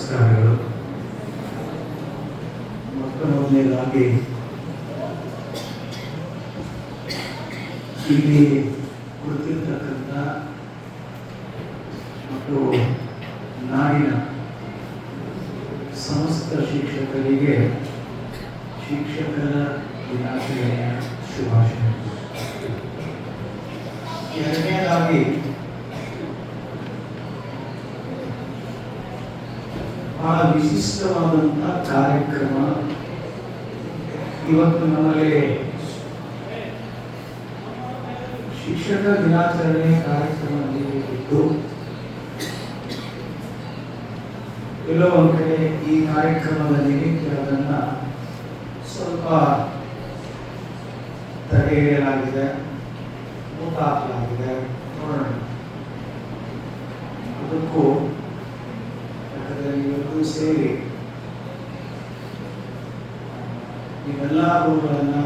ನಮಸ್ಕಾರಗಳು. ಮೊದಲನೇದಾಗಿ ಇಲ್ಲಿ ಕುಳಿತಿರ್ತಕ್ಕಂಥ ಮತ್ತು ನಾಡಿನ ಸಮಸ್ತ ಶಿಕ್ಷಕರಿಗೆ ಶಿಕ್ಷಕರ ದಿನಾಚರಣೆಯ ಶುಭಾಶಯಗಳು. ಎರಡನೇದಾಗಿ ಬಹಳ ವಿಶಿಷ್ಟವಾದಂತಹ ಕಾರ್ಯಕ್ರಮ ಇವತ್ತು ನಮ್ಮಲ್ಲಿ ಶಿಕ್ಷಕ ದಿನಾಚರಣೆ ಕಾರ್ಯಕ್ರಮ ನಡೆಯುತ್ತಿದ್ದು, ಎಲ್ಲೋ ಒಂದು ಕಡೆ ಈ ಕಾರ್ಯಕ್ರಮದ ನಿರೀಕ್ಷೆಗಳನ್ನ ಸ್ವಲ್ಪ ತಡೆ ಹಿಡಿಯಲಾಗಿದೆ, ಹಾಕಲಾಗಿದೆ. ನೋಡೋಣ, ಅದಕ್ಕೂ ಇವತ್ತು ಸೇರಿ ಇವೆಲ್ಲ ಗುರುಗಳನ್ನ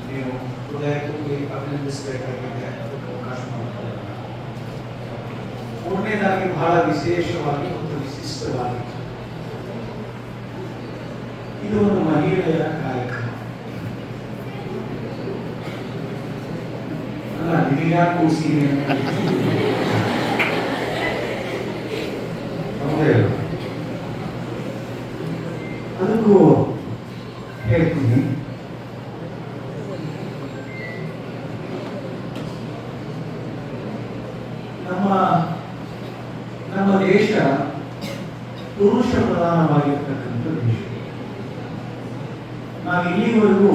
ನೀವು ಹೃದಯಕ್ಕೆ ಅಭಿನಂದಿಸಬೇಕಾಗಿದೆ. ಅದಕ್ಕೆ ಅವಕಾಶ ಮಾಡಿಕೊಳ್ಳೋಣ. ಮೂರನೇದಾಗಿ ಬಹಳ ವಿಶೇಷವಾಗಿ ಮತ್ತು ವಿಶಿಷ್ಟವಾಗಿ ಇದು ಒಂದು ಮಹಿಳೆಯರ ಕಾರ್ಯಕ್ರಮ. ಅಲ್ಲ, ನಿಮಗೆ ಕೂಸಿ ಅದಕ್ಕೂ ಹೇಳ್ತೀನಿ. ನಮ್ಮ ದೇಶ ಪುರುಷ ಪ್ರಧಾನವಾಗಿರ್ತಕ್ಕಂಥ ದೇಶ. ನಾವು ಇಲ್ಲಿವರೆಗೂ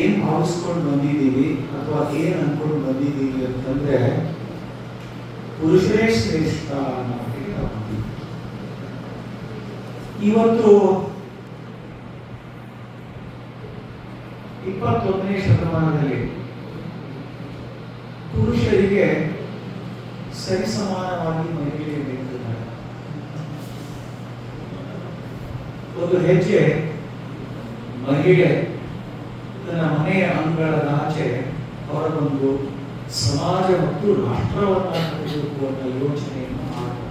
ಏನ್ ಭಾವಿಸ್ಕೊಂಡು ಬಂದಿದ್ದೀವಿ ಅಥವಾ ಏನ್ ಅನ್ಕೊಂಡು ಬಂದಿದ್ದೀವಿ ಅಂತಂದ್ರೆ ಪುರುಷರೇ ಶ್ರೇಷ್ಠ ಅನ್ನೋ ಇವತ್ತು 21ನೇ ಶತಮಾನದಲ್ಲಿ ಪುರುಷರಿಗೆ ಸರಿಸಮಾನವಾಗಿ ಮಹಿಳೆ ಬೇಕು. ಒಂದು ಹೆಜ್ಜೆ ಮಹಿಳೆ ತನ್ನ ಮನೆಯ ಅಂಗಳದಾಚೆ ಹೊರಬಂದು ಸಮಾಜ ಮತ್ತು ರಾಷ್ಟ್ರವನ್ನು ಕಟ್ಟಬೇಕು ಅನ್ನೋ ಯೋಚನೆಯನ್ನು ಮಾಡಿದ್ದಾರೆ.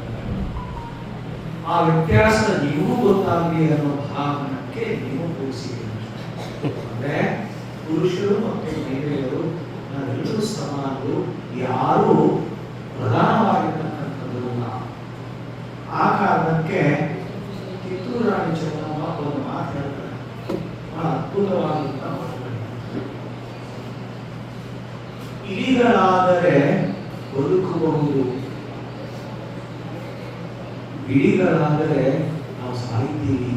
ಆ ವ್ಯತ್ಯಾಸ ನೀವು ಗೊತ್ತಾಗಲಿ ಅನ್ನೋ ಭಾವನಕ್ಕೆ ನೀವು ತೋರಿಸಿದ್ದೀರಿ. ಅಂದ್ರೆ ಪುರುಷರು ಮತ್ತು ಮಹಿಳೆಯರು ನಾವೆಲ್ಲರೂ ಸಮಾನರು, ಯಾರು ಪ್ರಧಾನವಾಗಿರ್ತಕ್ಕಂಥದ್ದಲ್ಲ. ಆ ಕಾರಣಕ್ಕೆ ಕಿತ್ತೂರು ರಾಣಿ ಚೆನ್ನಮ್ಮ ಒಂದು ಮಾತು ಹೇಳ್ತಾರೆ, ಬಹಳ ಅದ್ಭುತವಾದಂತಹ ಮಾತುಗಳು. ಇಲಿಗಳಾದರೆ ಬದುಕಬಹುದು, ಗಿಳಿಗಳಾದರೆ ನಾವು ಸಾಯ್ತೀವಿ.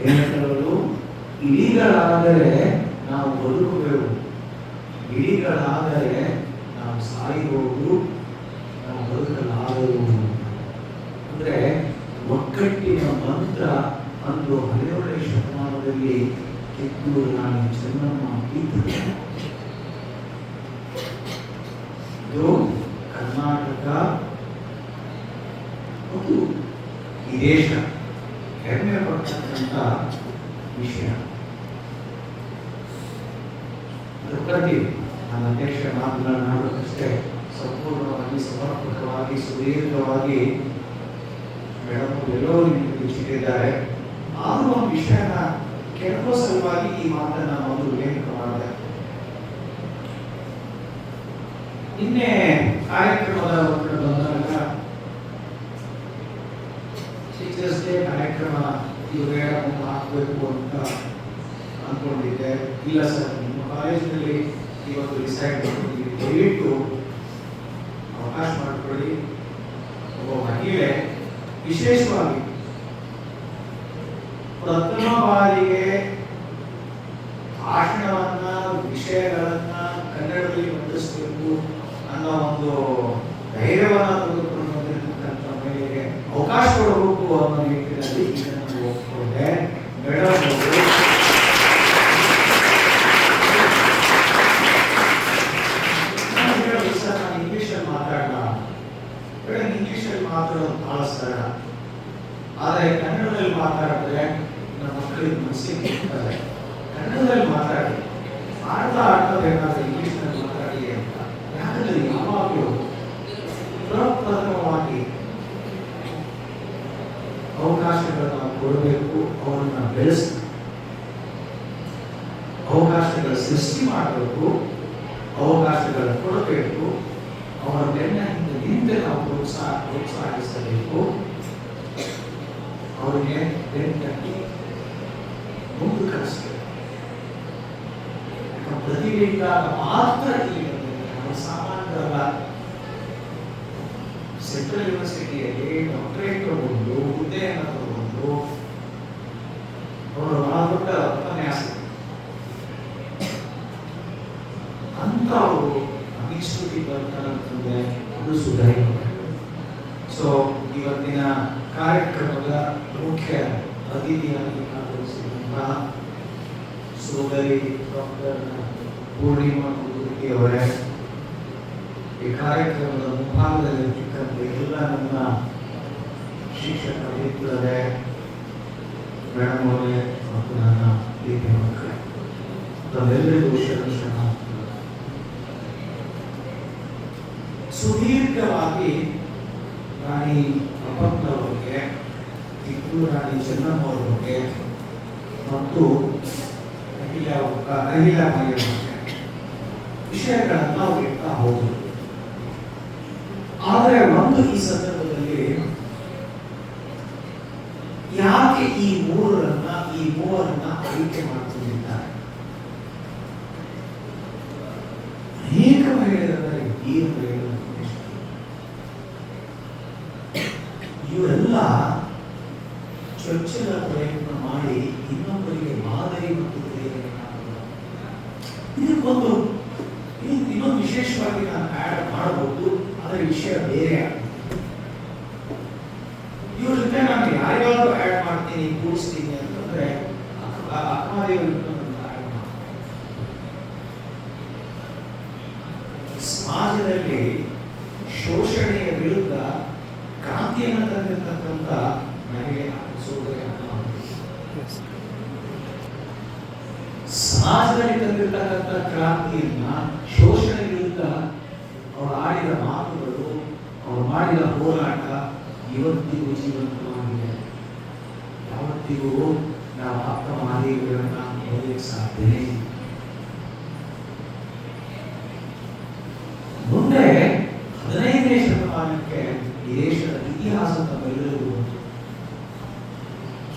ಏನಂತವರು? ಇಲಿಗಳಾದರೆ ನಾವು ಬದುಕಬೇಕು, ಗಿಳಿಗಳಾದರೆ ನಾವು ಸಾಯಬಹುದು, ನಾವು ಬದುಕಲಾಗದು. ಅಂದ್ರೆ ಒಕ್ಕಟ್ಟಿನ ಮಂತ್ರ ಅಂದು 17ನೇ ಶತಮಾನದಲ್ಲಿ ಕಿತ್ತೂರು ರಾಣಿ ಚೆನ್ನಮ್ಮ ಇದ್ದರು. ಇದು ಕರ್ನಾಟಕ ಮತ್ತು ಈ ದೇಶ ಹೆಮ್ಮೆ ಪಡ್ತಕ್ಕಂಥ ವಿಷಯ. ಅದಕ್ಕಾಗಿ ನನ್ನ ಅಧ್ಯಕ್ಷ ಮಾತನಾಡೋದಷ್ಟೇ ಸಂಪೂರ್ಣವಾಗಿ ಸಮರ್ಪಕವಾಗಿ ಸುದೀರ್ಘವಾಗಿ ಮೇಡಮ್ ಎಲ್ಲೋ ನಿಂತಿದ್ದಾರೆ. ಆದರೂ ಒಂದು ವಿಷಯನ ಕೆಲವು ಸಲುವಾಗಿ ಈ ಮಾತನ್ನ ಒಂದು ಉಲ್ಲೇಖ ಮಾಡಿದೆ. ನಿನ್ನೆ ಕಾರ್ಯಕ್ರಮದ ಒಂದು ಬಂದಾಗ ಟೀಚರ್ಸ್ ಡೇ ಕಾರ್ಯಕ್ರಮ ಇವಾಗ ಹಾಕಬೇಕು ಅಂತ ಅಂದ್ಕೊಂಡಿದ್ದೆ. ಇಲ್ಲ ಸರ್, ನಿಮ್ಮ ಕಾಲೇಜಿನಲ್ಲಿ ಇವತ್ತು ಡಿಸೈಡ್ ಮಾಡ್ಕೊಂಡಿದ್ದೀವಿ, ದಯವಿಟ್ಟು ಅವಕಾಶ ಮಾಡಿಕೊಳ್ಳಿ. ಒಬ್ಬ ಮಹಿಳೆ ವಿಶೇಷವಾಗಿ ಪ್ರಥಮ ಬಾರಿಗೆ ಭಾಷಣವನ್ನ ವಿಷಯಗಳನ್ನ ಕನ್ನಡದಲ್ಲಿ ಮಂಡಿಸಬೇಕು ಅನ್ನೋ ಒಂದು ಧೈರ್ಯವನ್ನ ತೆಗೆದುಕೊಂಡು ಬಂದಿರತಕ್ಕಂಥ ಮಹಿಳೆಗೆ ಅವಕಾಶ ಕೊಡಬೇಕು ಅನ್ನೋ ನಿಟ್ಟಿನಲ್ಲಿ ಇದನ್ನು ಒಪ್ಪಿಕೊಂಡೆ. ಮೇಡಮ್ ಅವರು ನಾನು ಇಂಗ್ಲಿಷಲ್ಲಿ ಮಾತಾಡಲ್ಲ, ಮೇಡಮ್ ಇಂಗ್ಲಿಷಲ್ಲಿ ಮಾತಾಡೋದು ಬಹಳ ಸರಳ, ಆದರೆ ಕನ್ನಡದಲ್ಲಿ ಮಾತಾಡಿದ್ರೆ ನಮ್ಮ ಮಕ್ಕಳಿಗೆ ಮನಸ್ಸಿಗೆ ಇರ್ತಾರೆ. ಕನ್ನಡದಲ್ಲಿ ಮಾತಾಡಿ ಆಡ್ತಾ ಬೇಕಾದ್ರೆ ಇಂಗ್ಲಿಷ್ನಲ್ಲಿ ಮಾತಾಡಿ ಅಂತ. ಯಾಕಂದ್ರೆ ಯಾವಾಗಲೂ ಕೊಡಬೇಕು, ಅವರನ್ನ ಬೆಳೆಸಬೇಕು, ಅವಕಾಶಗಳ ಸೃಷ್ಟಿ ಮಾಡಬೇಕು, ಅವಕಾಶಗಳ ಕೊಡಬೇಕು, ಅವರ ಬೆನ್ನ ಹಿಂದೆ ನಾವು ಪ್ರೋತ್ಸಾಹಿಸಬೇಕು, ಅವರಿಗೆ ಬೆನ್ನಟ್ಟಿ ಮುಂದೆ ಕಳಿಸಬೇಕು. ಪ್ರತಿಭೆ ಇದ್ದಾಗ ಮಾತ್ರ ನಮ್ಮ ಸಾಮಾನ್ಯರಲ್ಲ. ಸೆಂಟ್ರಲ್ ಯೂನಿವರ್ಸಿಟಿಯಲ್ಲಿ ಡಾಕ್ಟರೇಟ್ ತಗೊಂಡು ಹುದ್ದೆಯನ್ನು ತಗೊಂಡು ಅವರು ಬಹಳ ದೊಡ್ಡ ಉಪನ್ಯಾಸ ಅಂತವರು ಅನಿಶ್ಚಿತಿ ಬರ್ತಾರಂತಂದ್ರೆ ಅದು ಸುಧಾರಣೆ. ಸೊ ಇವತ್ತಿನ ಕಾರ್ಯಕ್ರಮದ ಮುಖ್ಯ ಅತಿಥಿಯಾಗಿ ಆಗಮಿಸಿದಂತಹ ಸೋದರಿ ಡಾಕ್ಟರ್ ಪೂರ್ಣಿಮಾ ಕುಲಕರ್ಣಿ ಅವರೇ, ಈ ಕಾರ್ಯಕ್ರಮದ ಮುಂಭಾಗದಲ್ಲಿರ್ತಕ್ಕಂಥ ಎಲ್ಲ ನನ್ನ ಶಿಕ್ಷಕ ಮಿತ್ರರೇ, ಮೇಡಮ್ ಅವರೇ ಮತ್ತು ನನ್ನ ಪ್ರೀತಿಯ ಮಕ್ಕಳೇ, ತಮ್ಮೆಲ್ಲರಿಗೂ ಶರಣ. ಸುದೀರ್ಘವಾಗಿ ರಾಣಿ ಅಪ್ಪನವರ ಬಗ್ಗೆ, ಕಿತ್ತೂರು ರಾಣಿ ಚೆನ್ನಮ್ಮವರ ಬಗ್ಗೆ ಮತ್ತು ಅಹಿಲಾಬಾಯಿಯ ಬಗ್ಗೆ ವಿಷಯಗಳನ್ನು ನಾವು ಹೇಳ್ತಾ ಹೋಗುದು. ಆದರೆ ಒಂದು ಈ ಸಂದರ್ಭದಲ್ಲಿ ಯಾಕೆ ಈ ಮೂವರನ್ನ ಆಯ್ಕೆ ಮಾಡ್ತಿದ್ದಾರೆ? ಅನೇಕ ಮಹಿಳೆಯರಲ್ಲಿ ಈ ಮಹಿಳೆಯರು ಇವರೆಲ್ಲ ಚರ್ಚೆಗಳ ಪ್ರಯತ್ನ ಮಾಡಿ ಇನ್ನೊಬ್ಬರಿಗೆ ಮಾದರಿ ಮತ್ತು ಇದಕ್ಕೊಂದು ಇನ್ನೊಂದು ವಿಶೇಷವಾಗಿ ನಾನು ಆಡ್ ಮಾಡಬಹುದು, ಅದರ ವಿಷಯ ಬೇರೆ ಆಗುತ್ತೆ. ಇವ್ರ ಜೊತೆ ನಾನು ಯಾರ್ಯಾರು ಆಡ್ ಮಾಡ್ತೀನಿ, ಕೂಡಿಸ್ತೀನಿ ಅಂತಂದ್ರೆ ಸಮಾಜದಲ್ಲಿ ಶೋಷಣೆಯ ವಿರುದ್ಧ ಕ್ರಾಂತಿಯನ್ನು ತಂದಿರತಕ್ಕಂಥ ಮಹಿಳೆ ಸೋದರಿ ಸಮಾಜದಲ್ಲಿ ತಂದಿರತಕ್ಕಂಥ ಕ್ರಾಂತಿಯನ್ನ, ಶೋಷಣೆ ವಿರುದ್ಧ ಅವರು ಆಡಿದ ಮಾತುಗಳು, ಅವರು ಮಾಡಿದ ಹೋರಾಟ ಇವತ್ತಿಗೂ ಜೀವಂತವಾಗಿದೆ. ಯಾವತ್ತಿಗೂ ನಾವು ಅಕ್ಕ ಮಹಾದೇವಿಗಳನ್ನ ನೋಡಲಿಕ್ಕೆ ಸಾಧ್ಯನೇ. ಮುಂದೆ 15ನೇ ಶತಮಾನಕ್ಕೆ ಈ ದೇಶದ ಇತಿಹಾಸ ತಮ್ಮೆಲ್ಲರಿಗೂ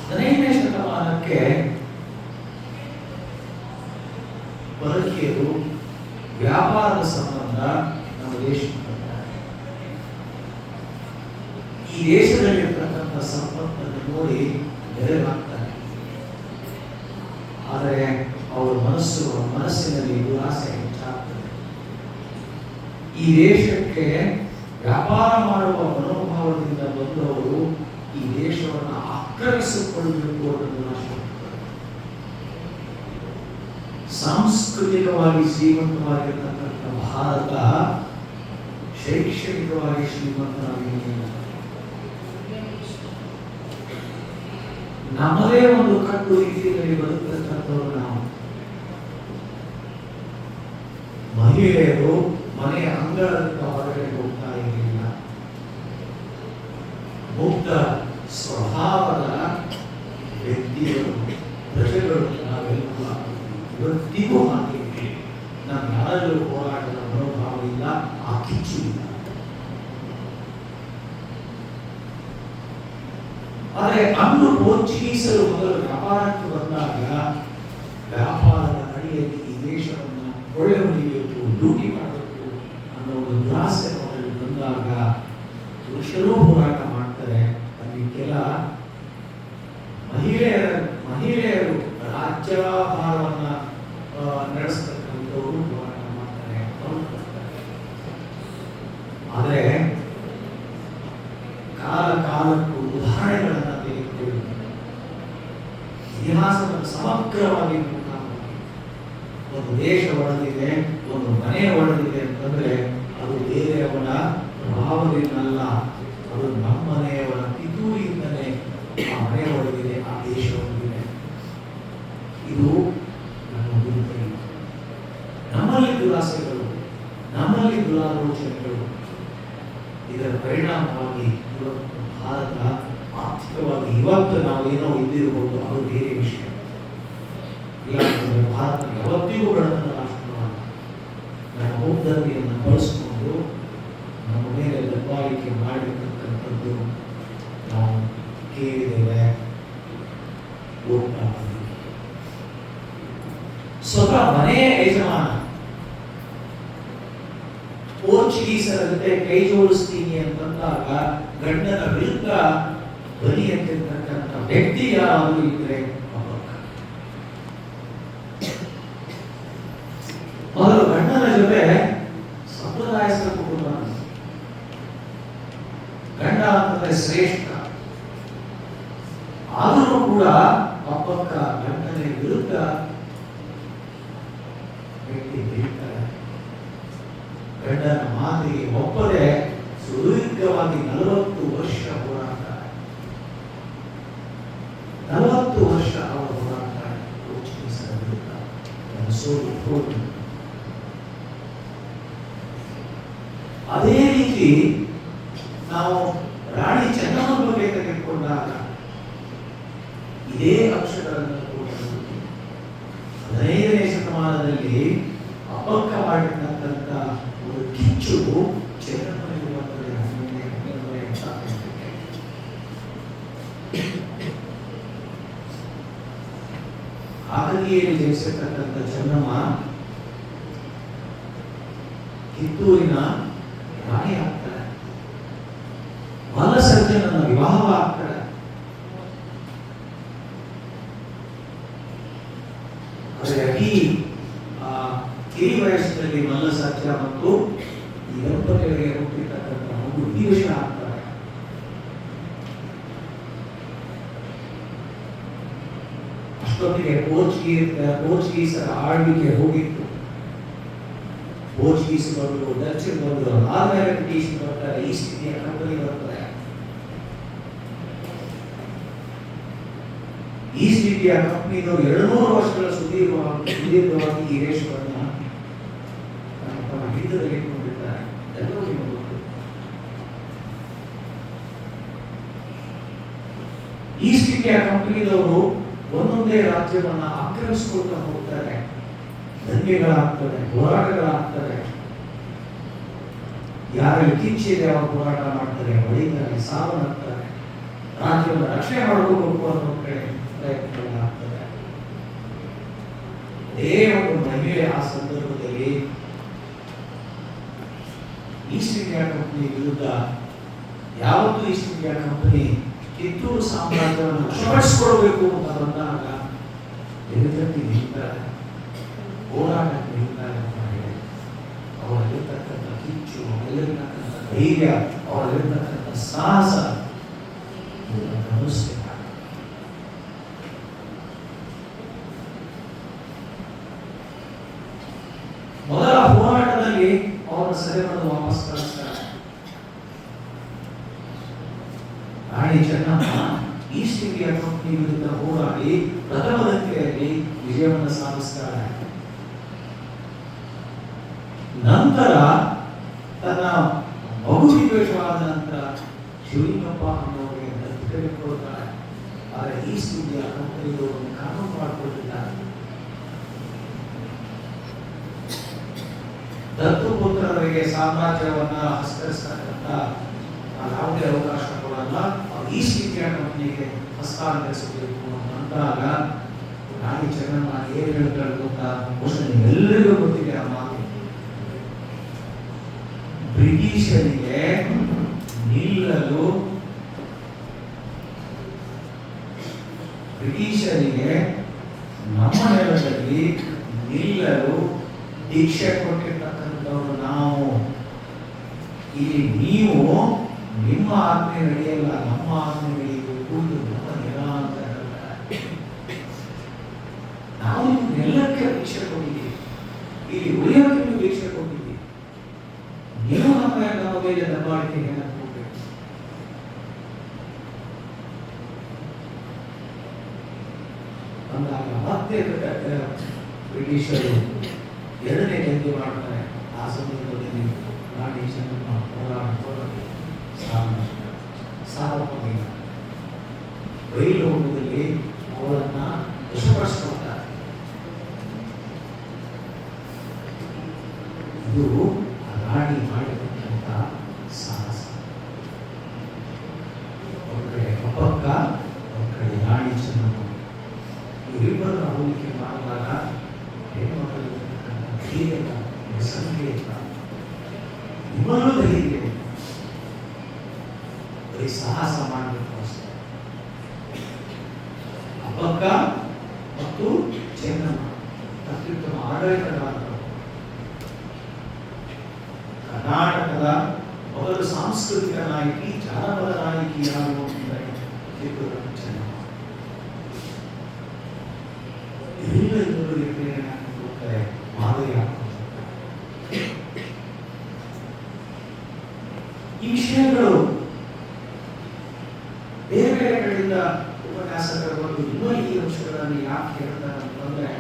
15ನೇ ಶತಮಾನಕ್ಕೆ ಪರಕೀಯರು ವ್ಯಾಪಾರದ ಸಂಬಂಧ ನಮ್ಮ ದೇಶಕ್ಕೆ ಬರ್ತಾರೆ. ಈ ದೇಶದಲ್ಲಿರ್ತಕ್ಕಂಥ ಸಂಪತ್ತನ್ನು ನೋಡಿ ಬೆರಗಾಗ್ತಾರೆ. ಆದರೆ ಅವರ ಮನಸ್ಸಿನಲ್ಲಿ ದುರಾಸೆ ಹೆಚ್ಚಾಗ್ತದೆ. ಈ ದೇಶಕ್ಕೆ ವ್ಯಾಪಾರ ಮಾಡುವ ಮನೋಭಾವದಿಂದ ಬಂದವರು ಈ ದೇಶವನ್ನು ಆಕ್ರಮಿಸಿಕೊಳ್ಳಬೇಕು ಅನ್ನೋದು ಸಾಂಸ್ಕೃತಿಕವಾಗಿ ಶ್ರೀಮಂತವಾಗಿರ್ತಕ್ಕಂಥ ಭಾರತ ಶೈಕ್ಷಣಿಕವಾಗಿ ಶ್ರೀಮಂತರಾಗಿದೆ. ನಮ್ಮದೇ ಒಂದು ಕಟ್ಟು ರೀತಿಯಲ್ಲಿ ಬದುಕತಕ್ಕಂಥವ್ರು ನಾವು. ಮಹಿಳೆಯರು ಮನೆಯ ಅಂಗಳದಿಂದ ಹೊರಗಡೆ ಹೋಗ್ತಾ ಇರಲಿಲ್ಲ. ಮುಕ್ತ ಸ್ವಭಾವದ ವ್ಯಕ್ತಿಗಳು, ಪ್ರಜೆಗಳು ನಾವೆಲ್ಲ ಇವತ್ತಿಗೂ ಹಾಗೆ. ನಮ್ಮ ಯಾರಲ್ಲೂ ಹೋರಾಟದ ಮನೋಭಾವ ಇಲ್ಲ, ಆ ಕಿಚ್ಚು ಇಲ್ಲ. ಆದರೆ ಅಂದು ಪೋರ್ಚುಗೀಸರು ಮೊದಲು ವ್ಯಾಪಾರಕ್ಕೆ ಬಂದಾಗ ವ್ಯಾಪಾರದ ಅಡಿಯಲ್ಲಿ ಈ ದೇಶವನ್ನು ಒಳ್ಳೆ ಹೊಡಿಬೇಕು, ಲೂಟಿ ಮಾಡಬೇಕು ಅನ್ನೋ ಒಂದು ದುರಾಸೆ ಅವರಲ್ಲಿ ಬಂದಾಗ ಪುರುಷರು ಹೋರಾಟ ಮಾಡ್ತಾರೆ. ಅಲ್ಲಿ ಕೆಲ ಮಹಿಳೆಯರು ರಾಜ್ಯಭಾರವನ್ನ ನಡೆಸ್ತಕ್ಕಂಥವರು ಹೋರಾಟ ಮಾಡ್ತಾರೆ. ಆದರೆ ಕಾಲಕ್ಕೂ ಉದಾಹರಣೆಗಳನ್ನು ತೆಗೆದುಕೊಳ್ಳಿ. ಇತಿಹಾಸವನ್ನು ಸಮಗ್ರವಾಗಿ ಒಂದು ದೇಶ ಒಡೆದಿದೆ, ಒಂದು ಮನೆ ಒಡೆದಿದೆ ಅಂತಂದ್ರೆ ಅದು ಬೇರೆಯವರ ಪ್ರಭಾವದಿಂದಲ್ಲ, ಅದು ನಮ್ಮ ಮನೆಯವರ ಪಿತೂರಿಯಿಂದಲೇ ಆ ಮನೆ ಒಡೆದಿದೆ, ಆ ದೇಶ ಒಡೆದಿದೆ. ಇದು ನಮ್ಮ ಗುರುತು. ನಮ್ಮಲ್ಲಿ ದುರಾಸೆಗಳು, ನಮ್ಮಲ್ಲಿ ದುರಾಲೋಚನೆಗಳು, ಇದರ ಪರಿಣಾಮವಾಗಿ ಇವತ್ತು ಭಾರತ ಆರ್ಥಿಕವಾಗಿ ಇವತ್ತು ನಾವು ಏನೋ ಇದ್ದಿರಬಹುದು, ಅದು ಬೇರೆ ವಿಷಯ. ಇಲ್ಲಾಂತಂದ್ರೆ ಭಾರತ ಯಾವತ್ತಿಗೂ ಬೆಳೆದ ರಾಷ್ಟ್ರವನ್ನು ನಮ್ಮ ಬೌದ್ಧತೆಯನ್ನು ಬಳಸಿಕೊಂಡು ನಮ್ಮ ಮೇಲೆ ದಬ್ಬಾಳಿಕೆ ಮಾಡಿರ್ತಕ್ಕಂಥದ್ದು ನಾವು ಕೇಳಿದ್ದೇವೆ, ಓದ್ತಾ ಬಂದಿದ್ದೇವೆ. ಸ್ವತಃ ಮನೆಯ ಯಜಮಾನ ಪೋರ್ಚುಗೀಸರ ಜೊತೆ ಕೈ ಜೋಡಿಸ್ತೀನಿ ಅಂತಂದಾಗ ಗಂಡನ ವಿರುದ್ಧ ಧ್ವನಿ ಎತ್ತಿರ್ತಕ್ಕಂಥ ವ್ಯಕ್ತಿ ಯಾರಾದರೂ ಇದ್ರೆ ಮೊದಲು ಗಂಡನ ಜೊತೆ ಸಂಪ್ರದಾಯಸ್ಥರ ಕುಟುಂಬ, ಗಂಡ ಅಂತಂದ್ರೆ ಶ್ರೇಷ್ಠ, ಆದರೂ ಕೂಡ ಅಪ್ಪಕ್ಕ ಗಂಡನ ವಿರುದ್ಧ ವ್ಯಕ್ತಿ ಬೆಳೀತಾರೆ. ಗಂಡನ ಮಾತಿಗೆ ಒಪ್ಪದೆ ಸುದೀರ್ಘವಾಗಿ 40 ವರ್ಷ ಹೋರಾಟ, 40 ವರ್ಷ ಅವರ ಹೋರಾಟ ಪೋರ್ಚುಗೀಸರ ವಿರುದ್ಧ. ಅದೇ ರೀತಿ ನಾವು ರಾಣಿ ಚೆನ್ನಮ್ಮನ ಬಗ್ಗೆ ತೆಗೆದುಕೊಂಡಾಗ ಇದೇ ಅಂಶಗಳನ್ನು ಕೂಡ 15ನೇ ಶತಮಾನದಲ್ಲಿ ಅಪಕ್ಕ ಮಾಡಿರ್ತಕ್ಕಂಥ ಒಂದು ಕಿಚ್ಚು ಚೆನ್ನಮ್ಮನಿರುವಂತಹ ಕಾಕತಿಯಲ್ಲಿ ಜನಿಸಿರ್ತಕ್ಕಂಥ ಚೆನ್ನಮ್ಮ ಕಿತ್ತೂರಿನ ರಾಣಿ ಆಗ್ತಾರೆ, ಮಲ್ಲಸರ್ಜನನ ವಿವಾಹವಾಗ್ತಾರೆ. ಆದರೆ ಈ ಕಿರಿ ವಯಸ್ಸಿನಲ್ಲಿ ಮಲ್ಲಸರ್ಜ ಮತ್ತು ಈ ದಂಪತಿಗಳಿಗೆ ಹುಟ್ಟಿರ್ತಕ್ಕಂಥ ಒಂದು ವಿಷಯ ಆಗ್ತಾರೆ. ಅಷ್ಟೊತ್ತಿಗೆ ಪೋರ್ಚುಗೀಸರ ಆಳ್ವಿಕೆ ಹೋಗಿತ್ತು. ಪೋರ್ಚುಗೀಸ್ ಬಂದರು, ಡಚ್ ಬಂದರು, ಆದ್ಮೇಲೆ ಬ್ರಿಟಿಷ್ ಬರ್ತಾರೆ, ಈಸ್ಟ್ ಇಂಡಿಯಾ ಕಂಪನಿ ಬರ್ತಾರೆ. ಈಸ್ಟ್ ಇಂಡಿಯಾ ಕಂಪನಿದವರು 200 ವರ್ಷಗಳ ಸುದೀರ್ಘವಾಗಿ ಈ ದೇಶವನ್ನು ತಮ್ಮ ಹಿಡಿತದಲ್ಲಿ ಇಟ್ಕೊಂಡಿದ್ದಾರೆ. ಈಸ್ಟ್ ಇಂಡಿಯಾ ಕಂಪನಿದವರು ಒಂದೊಂದೇ ರಾಜ್ಯವನ್ನ ಆಕ್ರಮಿಸಿಕೊಳ್ತಾ ಹೋಗ್ತಾರೆ. ದಂಗೆಗಳಾಗ್ತವೆ, ಹೋರಾಟಗಳಾಗ್ತವೆ. ಯಾರಲ್ಲಿ ಕಿಚ್ಚಿದೆ ಅವರು ಹೋರಾಟ ಮಾಡ್ತಾರೆ, ಹೊಡಿತಾರೆ, ಸಾವನ್ನಪ್ತಾರೆ. ರಾಜ್ಯವನ್ನು ರಕ್ಷಣೆ ಮಾಡಬೇಕು ಅನ್ನೋ ಕಡೆ ಪ್ರಯತ್ನಗಳಾಗ್ತವೆ. ಅದೇ ಒಂದು ಮಹಿಳೆ ಆ ಸಂದರ್ಭದಲ್ಲಿ ಈಸ್ಟ್ ಇಂಡಿಯಾ ಕಂಪನಿ ವಿರುದ್ಧ, ಯಾವತ್ತೂ ಈಸ್ಟ್ ಇಂಡಿಯಾ ಕಂಪನಿ ಕಿತ್ತೂರು ಸಾಮ್ರಾಜ್ಯವನ್ನು ವಶಪಡಿಸಿಕೊಳ್ಬೇಕು ಅಂತ ಬಂದಾಗ ಎದುರತ್ತಿ ನಿಲ್ತಾರೆ, ಹೋರಾಟಕ್ಕೆ ನಿಲ್ತಾರೆ ಅಂತ ಹೇಳಿ ಅವರಲ್ಲಿರ್ತಕ್ಕಂಥ ಕಿಚ್ಚು, ಅವರಲ್ಲಿರ್ತಕ್ಕಂಥ ಧೈರ್ಯ, ಅವರಲ್ಲಿರ್ತಕ್ಕಂಥ ಸಾಹಸ ಗಮನಿಸಬೇಕಾಗುತ್ತೆ. ಮೊದಲ ಹೋರಾಟದಲ್ಲಿ ಅವರ ಸೆರೆಯನ್ನು ವಾಪಸ್ ಕಳಿಸ್ತಾರೆ. Rani Chennamma East India company ವಿರುದ್ಧ ಹೋರಾಡಿ ಪ್ರಥಮ ದಂಗೆಯಲ್ಲಿ ವಿಜಯವನ್ನು ಸಾಧಿಸ್ತಾರೆ. ನಂತರ ತನ್ನ ಮಗು ವಿದ್ವೇಷವಾದ ನಂತರ ಶಿವಲಿಂಗಪ್ಪ ಅನ್ನೋರಿಗೆ ದತ್ತು ತೆಗೆದುಕೊಳ್ತಾರೆ. ಆದರೆ ಈಸ್ಟ್ ಇಂಡಿಯಾ ಕಂಪನಿಯವರು ಕಾನೂನು ಮಾಡಿಕೊಟ್ಟಿದ್ದಾರೆ. ದತ್ತು ಪುತ್ರರಿಗೆ ಸಾಮ್ರಾಜ್ಯವನ್ನ ಹಸ್ತರಿಸತಕ್ಕಂಥ ಯಾವುದೇ ಅವಕಾಶ ಕೊಡಲ್ಲ, ಈಸ್ಟ್ ಇಂಡಿಯಾ ಕಂಪನಿಗೆ ಹಸ್ತಾಂತರಿಸಬೇಕು ಅಂದಾಗ ರಾಣಿ ಚೆನ್ನಮ್ಮ ಏನು ಹೇಳ್ತಾರೆ ಗೊತ್ತಾ? ಬಹುಶಃ ನಿಮ್ಮೆಲ್ಲರಿಗೂ ಗೊತ್ತಿದೆ ಆ ಮಾತು. ಬ್ರಿಟಿಷರಿಗೆ ನಿಲ್ಲಲು, ಬ್ರಿಟಿಷರಿಗೆ ನಮ್ಮ ನೆಲದಲ್ಲಿ ನಿಲ್ಲಲು ದೀಕ್ಷೆ ಕೊಟ್ಟಿರ್ತಕ್ಕಂಥವ್ರು ನಾವು. ಇಲ್ಲಿ ನೀವು ನಿಮ್ಮ ಆಜ್ಞೆ ನಡೆಯಲ್ಲ, ನಮ್ಮ ಆಜ್ಞೆ ನಡೆಯಬೇಕು, ನಮ್ಮ ನೆಲ ಅಂತ ಹೇಳ್ತಾರೆ. ನಾವು ನೆಲಕ್ಕೆ ದೀಕ್ಷೆ ಕೊಟ್ಟಿದ್ದೀವಿ, ಇಲ್ಲಿ ಉಳಿಯೋಕೆ ದೀಕ್ಷೆ ಕೊಟ್ಟಿದ್ದೀವಿ. ನೀವು ನಮ್ಮ ಮೇಲೆ ದಬ್ಬಾಳಿಕೆ ಹಾಕಬೇಕು. ಅಂದಾಗ ಮತ್ತೆ ಬ್ರಿಟಿಷರು ಎರಡನೇ ದಂಗೆ ಮಾಡ್ತಾರೆ. ಆ ಸಂದರ್ಭದಲ್ಲಿ ರಾಣಿ ಚೆನ್ನಮ್ಮ ಹೋರಾಟ ಸಾವನ್ನಪ್ಪಿಲ್ಲ. ಬಯಲು ಹೋಗುವುದಲ್ಲಿ ಅವಳನ್ನ ವಶಪಡಿಸ್ಕೊಳ್ತಾರೆ. ಇದು ರಾಣಿ ಮಾಡಿದಂಥ ಸಾಹಸ. ಒಂದು ಕಡೆ ಅಪ್ಪಕ್ಕ, ಒಂದು ಕಡೆ ರಾಣಿ ಚೆನ್ನಮ್ಮ, ಇವರಿಬ್ಬರನ್ನ ಹೋಲಿಕೆ ಮಾಡುವಾಗ ಹೆಣ್ಮಕ್ಕಳಿರ್ತಕ್ಕಂಥ ಧೈರ್ಯ, ಸಂಕೇತ ನಿಮ್ಮಲ್ಲೂ ಧೈರ್ಯ, ಬರೀ ಸಾಹಸ ಮಾಡಬೇಕು ಅಷ್ಟೇ. ಅಪ್ಪಕ್ಕ ಮತ್ತು ಚೆನ್ನಮ್ಮ ಅತ್ಯುತ್ತಮ ಆಡಳಿತಗಾರರು, ಕರ್ನಾಟಕದ ಮೊದಲು ಸಾಂಸ್ಕೃತಿಕ ನಾಯಕಿ, ಜಾನಪದ ನಾಯಕಿ ಯಾರು ಅಂದರೆ ಕಿತ್ತೂರು ಚೆನ್ನಮ್ಮ. ಎಲ್ಲ ಇನ್ನೊಬ್ಬರಿಗೆ ಪ್ರೇರಣೆ ಹಾಕಿಕೊಡ್ತಾರೆ, ಮಾದರಿ ಹಾಕಿಕೊಡ್ತಾರೆ. ಈ ವಿಷಯಗಳು ಬೇರೆ ಬೇರೆ ಕಡೆಯಿಂದ ಉಪನ್ಯಾಸಕರು ಬಂದು ಇನ್ನೂ ಈ ಅಂಶಗಳನ್ನು ಯಾಕೆ ಹೇಳ್ತಾರೆ ಅಂತಂದ್ರೆ,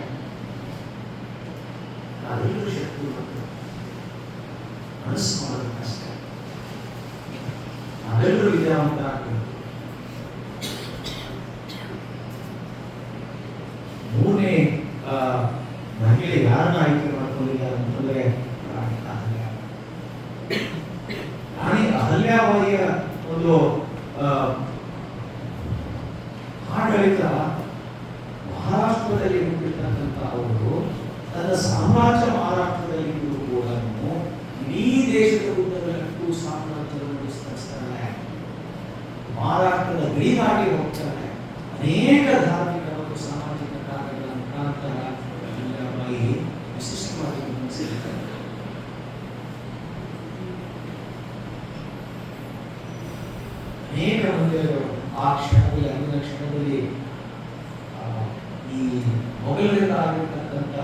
ನಾವೆಲ್ಲರೂ ಶಕ್ತಿ ಮನಸ್ಸು ಮಾಡೋದಕ್ಕಷ್ಟೇ. ನಾವೆಲ್ಲರೂ ವಿದ್ಯಾವಂತರಾಗಬೇಕು. ಮೂರನೇ ಮಹಿಳೆ ಯಾರನ್ನ ಆಯ್ಕೆ ಮಾಡ್ಕೊಂಡಿದ್ದಾರೆ ಅಂತಂದ್ರೆ ರಾಣಿ ಅಹಲ್ಯ. ರಾಣಿ ಅಹಲ್ಯಾಬಾಯಿಯ ಒಂದು ಆಡಳಿತ ಮಹಾರಾಷ್ಟ್ರದಲ್ಲಿ ಹುಟ್ಟಿರ್ತಕ್ಕಂಥ ಅವರು ತನ್ನ ಸಾಮ್ರಾಜ್ಯ ಮಹಾರಾಷ್ಟ್ರದಲ್ಲಿದ್ದು ಕೂಡ ಇಡೀ ದೇಶದ ಉದ್ದಗಲಕ್ಕೂ ಸಾಮ್ರಾಜ್ಯವನ್ನು ವಿಸ್ತರಿಸ್ತಾರೆ. ಮಹಾರಾಷ್ಟ್ರದ ಗಡಿದಾಟಿ ಹೋಗ್ತಾರೆ. ಅನೇಕ ಧಾರ್ಮಿಕ ಮತ್ತು ಸಾಮಾಜಿಕ ಕಾರ್ಯಗಳ ಮುಖಾಂತರ ಅಹಲ್ಯಾಬಾಯಿ ವಿಶಿಷ್ಟವಾಗಿ ಗಮನಿಸಿದ್ದಾರೆ. ಅನೇಕ ಮಂದಿರಗಳು ಆ ಕ್ಷಣದಲ್ಲಿ, ಅಂದಿನ ಕ್ಷಣದಲ್ಲಿ ಈ ಮೊಘಲರಿಂದ ಆಗಿರ್ತಕ್ಕಂಥ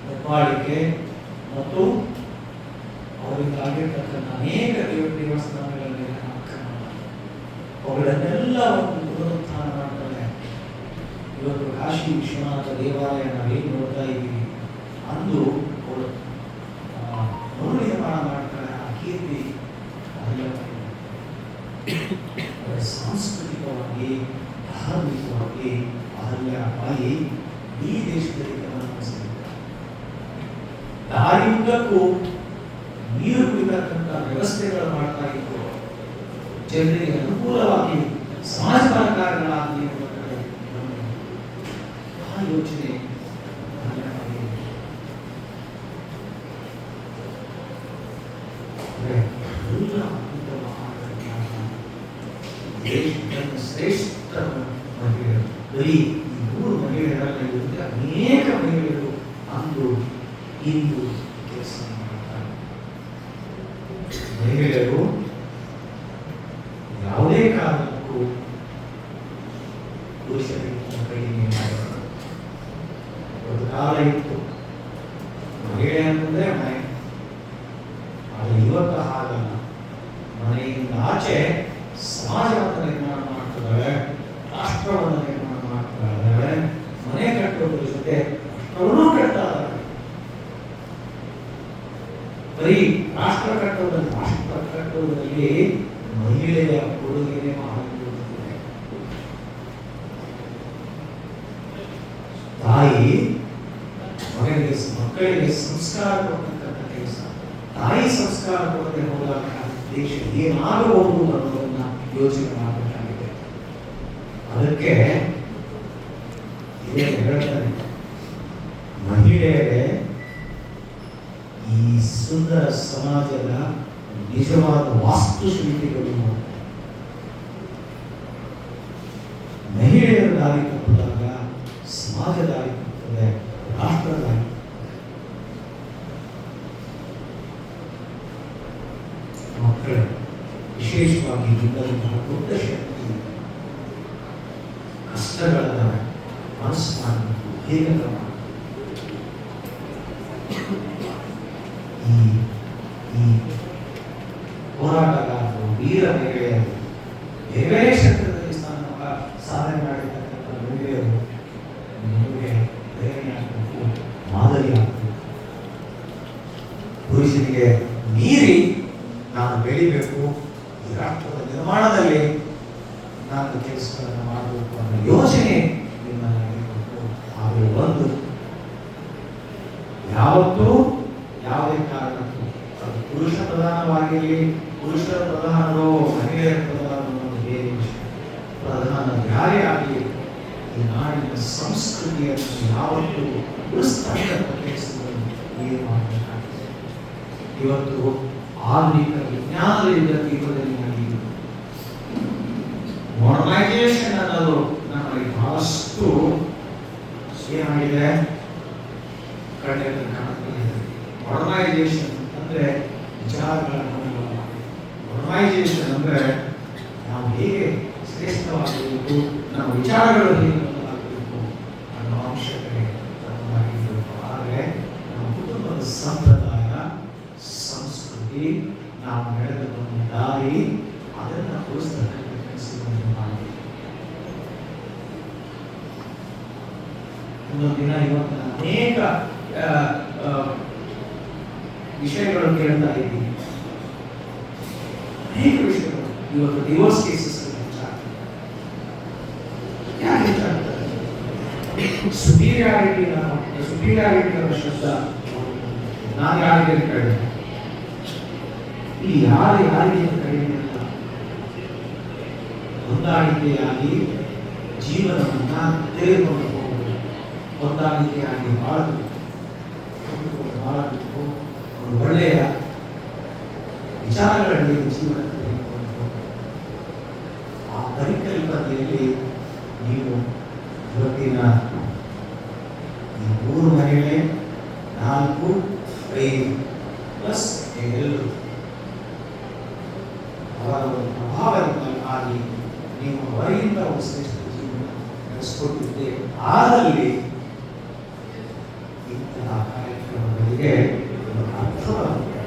ದಬ್ಬಾಳಿಕೆ ಮತ್ತು ಅವರಿಂದ ಆಗಿರ್ತಕ್ಕಂಥ ಅನೇಕ ದೇವಸ್ಥಾನಗಳ ಮೇಲೆ ಆಕ್ರಮಣ, ಅವುಗಳನ್ನೆಲ್ಲ ಒಂದು ಪುನರುತ್ಥಾನ ಮಾಡ್ತಾರೆ. ಇವತ್ತು ಕಾಶಿ ವಿಶ್ವನಾಥ ದೇವಾಲಯ ನಾವೇನು ನೋಡ್ತಾ ಇದ್ದೀವಿ, ಅಂದು ಅವರು ಮರುನಿರ್ಮಾಣ ಮಾಡ್ತಾರೆ. ಆ ಕೀರ್ತಿ ಸಾಂಸ್ಕೃತಿಕವಾಗಿ, ಧಾರ್ಮಿಕವಾಗಿ ಅಹಲ್ಯಾಬಾಯಿ ಈ ದೇಶದಲ್ಲಿ ಗಮನಿಸಿದ್ದಾರೆ. ದಾರಿಯುದ್ದಕ್ಕೂ ನೀರು ಕುಡಿತಕ್ಕಂಥ ವ್ಯವಸ್ಥೆಗಳು ಮಾಡ್ತಾ ಇತ್ತು. ಜನರಿಗೆ ಅನುಕೂಲವಾಗಿ ಸಮಾಜಪರ ಕಾರ್ಯಗಳಾಗಲಿ ಎಂಬ ಕಡೆ ಆ ಯೋಚನೆ ಶ್ರೇಷ್ಠ ಮಹಿಳೆಯರು. ಬರೀ ಈ 3 ಮಹಿಳೆಯರಲ್ಲಿ ಅನೇಕ ಮಹಿಳೆಯರು ಅಂದು ಇಂದು ಕೆಲಸ ಮಾಡ್ತಾರೆ. ಮಹಿಳೆಯರು ಯಾವುದೇ ಕಾರಣಕ್ಕೂ ಪುರುಷರಿಗಿಂತ ಕಡಿಮೆ ಮಾಡಬಾರದು. ಒಂದು ಕಾಲ ಇತ್ತು ಮಹಿಳೆ ಅಂತಂದ್ರೆ ಮನೆ, ಆದರೆ ಇವತ್ತು ಹಾಗಲ್ಲ. ಮನೆಯಿಂದ ಆಚೆ ಸಮಾಜವನ್ನು ನಿರ್ಮಾಣ ಮಾಡ್ತಿದ್ದಾಳೆ, ರಾಷ್ಟ್ರವನ್ನು ನಿರ್ಮಾಣ ಮಾಡ್ತಾ ಇದ್ದಾಳೆ. ಮನೆ ಕಟ್ಟೋದ್ರ ಜೊತೆ ರಾಷ್ಟ್ರವನ್ನೂ ಕಟ್ತಾ ಇದ್ದಾಳೆ. ಬರೀ ರಾಷ್ಟ್ರ ಕಟ್ಟೋದ್ರಲ್ಲಿ ಮಹಿಳೆಯ ಕೊಡುಗೆನೆ ಮಾಡಿರುತ್ತದೆ. ತಾಯಿ ಮಕ್ಕಳಿಗೆ ಸಂಸ್ಕಾರ ಕೊಡ್ತಕ್ಕಂಥ ಕೆಲಸ. ತಾಯಿ ಸಂಸ್ಕಾರ ಕೊಡದೆ ಹೋದಾಗ ದೇಶ ಏನಾಗಬಹುದು ಅನ್ನೋದನ್ನ ಯೋಚನೆ ಮಾಡಬೇಕಾಗಿದೆ. ಅದಕ್ಕೆ ಹೇಳ್ತಾರೆ, ಮಹಿಳೆಯರೇ ಈ ಸುಂದರ ಸಮಾಜದ ನಿಜವಾದ ವಾಸ್ತುಶಿಲ್ಪಿಗಳು. ಮಹಿಳೆಯರ ದಾರಿ ತಪ್ಪಿದಾಗ ಸಮಾಜ ದಾರಿ ತಪ್ಪುತ್ತದೆ, ರಾಷ್ಟ್ರ ದಾರಿ. ಮಕ್ಕಳು ವಿಶೇಷವಾಗಿ ನಿಮ್ಮಂತಹ ದೊಡ್ಡ ಶಕ್ತಿ, ಕಷ್ಟಗಳನ್ನ ಮನಸ್ಸು ಮಾಡಬೇಕು, ಹೇಗೆ ಮಾಡಬೇಕು. ಈ ಹೋರಾಟಗಾರರು, ವೀರ ಮಹಿಳೆಯರು, ಬೇರೆ ಕ್ಷೇತ್ರದಲ್ಲಿ ಸಾಧನೆ ಮಾಡಿರ್ತಕ್ಕಂಥ ಮಹಿಳೆಯರು ನಿಮಗೆ ಪ್ರೇರಣೆ ಆಗಬೇಕು, ಮಾದರಿ ಆಗಬೇಕು. ಪುರುಷನಿಗೆ ಮೀರಿ ನಾನು ಬೆಳಿಬೇಕು, ಈ ರಾಷ್ಟ್ರದ ನಿರ್ಮಾಣದಲ್ಲಿ ನಾನು ಕೆಲಸಗಳನ್ನು ಮಾಡಬೇಕು ಅನ್ನೋ ಯೋಚನೆ ನಿಮ್ಮಲ್ಲಿರಬೇಕು. ಆದರೆ ಒಂದು ಯಾವತ್ತೂ ಯಾವುದೇ ಕಾರಣಕ್ಕೂ ಅದು ಪುರುಷ ಪ್ರಧಾನವಾಗಿರಲಿ, ಪುರುಷರ ಪ್ರಧಾನರೋ ಮಹಿಳೆಯರ ಪ್ರಧಾನರೋ ಬೇರೆ ವಿಷಯ, ಪ್ರಧಾನ ಯಾರೇ ಆಗಲಿ ಈ ನಾಡಿನ ಸಂಸ್ಕೃತಿಯನ್ನು ಯಾವತ್ತೂ ಉಳಿಸ್ತಕ್ಕಂಥ ಕೆಲಸವನ್ನು ಏನು ಮಾಡಬೇಕಾಗಿದೆ. ಇವತ್ತು ಆಧುನಿಕ ವಿಜ್ಞಾನದಿಂದ ಯುಗದಲ್ಲಿ ನಡೆಯುವುದು ಮಾಡರ್ನೈಸೇಷನ್ ಅನ್ನೋದು ನಮಗೆ ಬಹಳಷ್ಟು ಏನಾಗಿದೆ ಕಣ್ಣೆಲ್ಲ ಕಾಣುತ್ತದೆ. ಮಾಡರ್ನೈಸೇಷನ್ ಅಂದ್ರೆ ವಿಚಾರಗಳನ್ನು ಮಾಡರ್ನೈಸೇಷನ್ ಅಂದ್ರೆ ನಾವು ಹೇಗೆ ಶ್ರೇಷ್ಠವಾಗಬೇಕು, ನಮ್ಮ ವಿಚಾರಗಳು ಹೇಗೆ ಬದಲಾಗಬೇಕು ಅನ್ನೋ ಅಂಶಗಳೇ ನಮ್ಮದಾಗಿರಬೇಕು. ಆದರೆ ನಮ್ಮ ಕುಟುಂಬದ ಸಂಪ್ರದಾಯ, ಸಂಸ್ಕೃತಿ, ನಾವು ನಡೆದು ಬಂದ ದಾರಿ ಅದನ್ನು ತೋರಿಸ್ತಕ್ಕಂಥ ಕೆಲಸವನ್ನು ಮಾಡಬೇಕು. ಒಂದೊಂದು ದಿನ ಇವತ್ತು ಅನೇಕ ವಿಷಯಗಳು ಕೇಳ್ತಾ ಇದ್ದೀವಿ. ಅನೇಕ ವಿಷಯಗಳು ಇವತ್ತು ಡಿವೋರ್ಸ್ ಕೇಸಸ್ ಯಾಕೆ ಹೆಚ್ಚಾಗ್ತದೆ? ಸುಪೀರಿಯಾರಿಟಿ ಅನ್ನೋ ಶಬ್ದ ನಾನು ಯಾರಿಗೆ ಕಡಿಮೆ, ಇಲ್ಲಿ ಯಾರಿಗೆ ಕಡಿಮೆ ಅಂತ ಹೊಂದಾಣಿಕೆಯಾಗಿ ಜೀವನವನ್ನ ತೆಗೆದುಕೊಂಡು ಹೋಗುವುದು, ಹೊಂದಾಣಿಕೆಯಾಗಿ ಬಾಳಬೇಕು, ಒಂದು ಒಳ್ಳೆಯ ವಿಚಾರಗಳಲ್ಲಿ ಜೀವನ ತೆಗೆದುಕೊಂಡು ಆ ಪರಿಕಲ್ಪನೆಯಲ್ಲಿ ನೀವು ಇವತ್ತಿನ ಈ 3 ಮಹಿಳೆ 4 5 ಪ್ಲಸ್ ಎಲ್ಲರೂ ಅವರ ಒಂದು ಪ್ರಭಾವದಿಂದಾಗಿ ನೀವು ಅವರಿಂದ ಒಂದು ಶ್ರೇಷ್ಠ ಜೀವನ ನಡೆಸಿಕೊಟ್ಟಿದ್ದೆ. ಆದಲ್ಲಿ ಇಂತಹ ಕಾರ್ಯಕ್ರಮಗಳಿಗೆ ಅರ್ಥವಾಗುತ್ತೆ.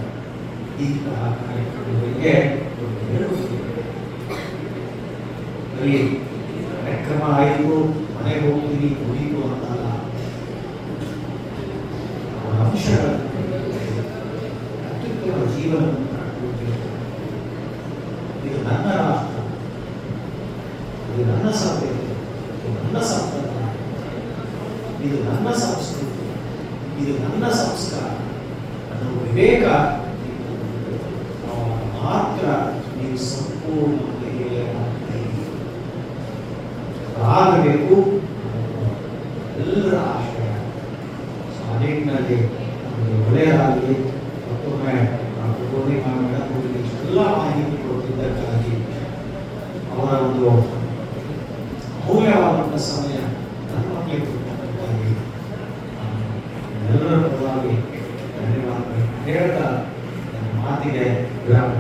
ಇಂತಹ ಕಾರ್ಯಕ್ರಮಗಳಿಗೆ ಬರೀ ಕಾರ್ಯಕ್ರಮ ಆಯಿತು, ಮನೆಗೆ ಹೋಗ್ತೀವಿ, ಮುಗಿತು ಅಂತಲ್ಲ. ಅವರ ಅಂಶಗಳನ್ನು ಅತ್ಯುತ್ತಮ ಜೀವನವನ್ನು ಕಟ್ಟಿಕೊಳ್ಬೇಕು. ಇದು ನನ್ನ ರಾಷ್ಟ್ರ, ಇದು ನನ್ನ ಸಭ್ಯತೆ, ಇದು ನನ್ನ ಸಂಪ್ರದಾಯ, ಇದು ನನ್ನ ಸಂಸ್ಕೃತಿ, ಇದು ನನ್ನ ಸಂಸ್ಕಾರ ಅನ್ನೋ ವಿವೇಕ ಮಾತ್ರ ನೀವು ಸಂಪೂರ್ಣ ಆಗಬೇಕು. ಎಲ್ಲರ ಆಶಯ ಅನೇಕನಲ್ಲಿ ಒಳ್ಳೆಯದಾಗಲಿ. ಮತ್ತೊಮ್ಮೆ ಎಲ್ಲ ಮಾಹಿತಿ ಕೊಡುತ್ತಿದ್ದಕ್ಕಾಗಿ ಅವರ ಒಂದು ಅಮೂಲ್ಯವಾದಂಥ ಸಮಯ ನನ್ನ ಮಕ್ಕಳಿಗೆ ಕೊಟ್ಟಕ್ಕಾಗಿ ಎಲ್ಲರ ಪರವಾಗಿ ಧನ್ಯವಾದಗಳು ಹೇಳ್ತಾ ನನ್ನ ಮಾತಿಗೆ ವಿರಾಮ.